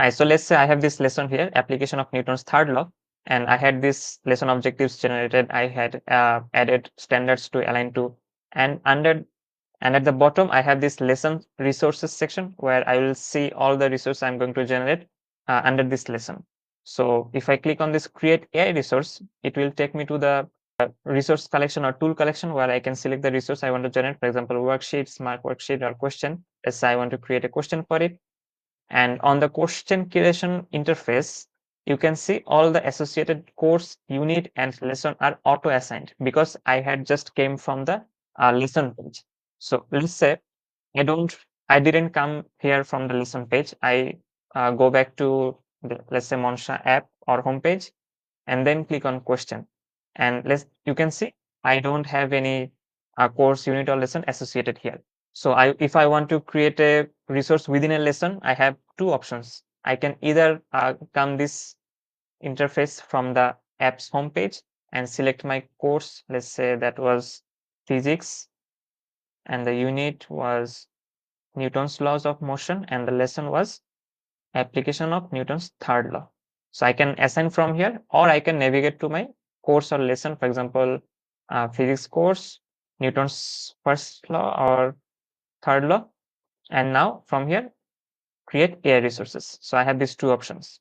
So let's say I have this lesson here, application of Newton's third law, and I had this lesson objectives generated. I had added standards to align to, and at the bottom I have this lesson resources section where I will see all the resources I'm going to generate under this lesson. So if I click on this create AI resource, it will take me to the resource collection or tool collection where I can select the resource I want to generate. For example, worksheet, smart worksheet, or question. Let's say I want to create a question for it. And on the question curation interface, you can see all the associated course, unit, and lesson are auto-assigned because I had just came from the lesson page. So let's say I didn't come here from the lesson page. I go back to let's say Monsha app or homepage, and then click on question. And you can see I don't have any course, unit, or lesson associated here. So if I want to create a resource within a lesson, I have two options. I can either come this interface from the app's homepage and select my course. Let's say that was physics, and the unit was Newton's laws of motion, and the lesson was application of Newton's third law. So I can assign from here, or I can navigate to my course or lesson, for example, physics course, Newton's first law or third law. And now from here, create AI resources. So I have these two options.